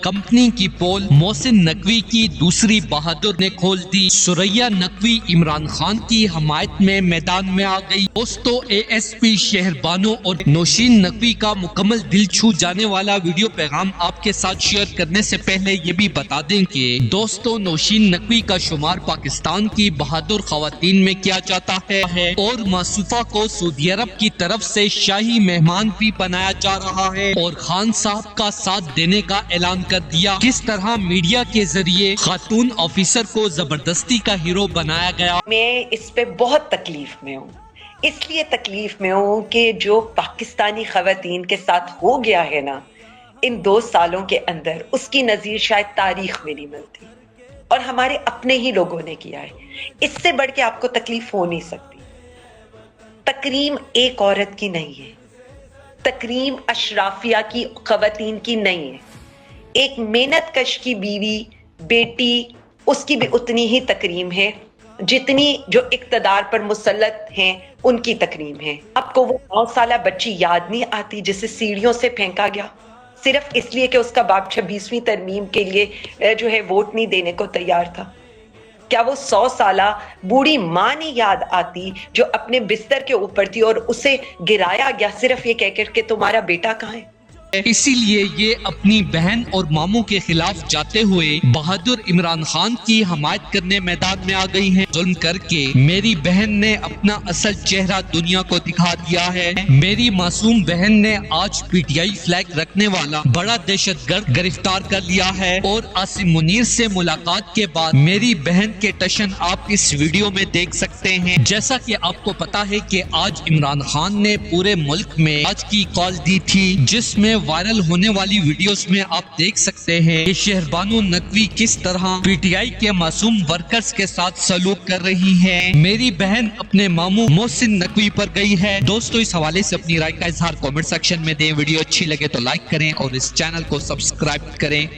Company की पोल मोहसिन नकवी की दूसरी बहादुर ने खोल दी। सुरैया नकवी इमरान खान की हमायत में मैदान में आ गई। दोस्तों, एएसपी शहरबानो और नौशीन नकवी का मुकम्मल दिल छू जाने वाला वीडियो पैगाम आपके साथ शेयर करने से पहले ये भी बता दें कि दोस्तों, नौशीन नकवी का शुमार पाकिस्तान की बहादुर खवातीन में किया जाता है और मासूफा को सऊदी अरब की तरफ से शाही मेहमान भी बनाया जा रहा है और खान साहब का साथ देने का ऐलान कर दिया। किस तरह मीडिया के जरिए खातून ऑफिसर को जबरदस्ती का हीरो बनाया गया। मैं इस पे बहुत तकलीफ में हूँ। इसलिए तकलीफ में हूँ कि जो पाकिस्तानी खवातीन के साथ हो गया है ना इन 2 सालों के अंदर, उसकी नज़ीर शायद तारीख में नहीं मिलती और हमारे अपने ही लोगों ने किया है। इससे बढ़ के आपको तकलीफ हो नहीं सकती। तकरीम एक औरत की नहीं है, तकरीम अशराफिया की खवातीन की नहीं है। एक मेहनत कश की बीवी बेटी, उसकी भी उतनी ही तकरीम है जितनी जो इक्तदार पर मुसल्लत हैं उनकी तकरीम है। आपको वो 9 साला बच्ची याद नहीं आती जिसे सीढ़ियों से फेंका गया सिर्फ इसलिए कि उसका बाप 26वीं तरमीम के लिए जो है वोट नहीं देने को तैयार था? क्या वो 100 साला बूढ़ी माँ नहीं याद आती जो अपने बिस्तर के ऊपर थी और उसे गिराया गया सिर्फ ये कहकर के तुम्हारा बेटा कहाँ है? इसीलिए ये अपनी बहन और मामू के खिलाफ जाते हुए बहादुर इमरान खान की हमायत करने मैदान में आ गई हैं। जुल्म करके मेरी बहन ने अपना असल चेहरा दुनिया को दिखा दिया है। मेरी मासूम बहन ने आज पीटीआई फ्लैग रखने वाला बड़ा दहशतगर्द गिरफ्तार कर लिया है और आसिम मुनीर से मुलाकात के बाद मेरी बहन के टशन आप इस वीडियो में देख सकते हैं। जैसा कि आपको पता है कि आज इमरान खान ने पूरे मुल्क में आज की कॉल दी थी, जिसमें वायरल होने वाली वीडियोस में आप देख सकते हैं कि शहरबानो नकवी किस तरह पीटीआई के मासूम वर्कर्स के साथ सलूक कर रही है। मेरी बहन अपने मामू मोहसिन नकवी पर गई है। दोस्तों, इस हवाले से अपनी राय का इजहार कमेंट सेक्शन में दें। वीडियो अच्छी लगे तो लाइक करें और इस चैनल को सब्सक्राइब करें।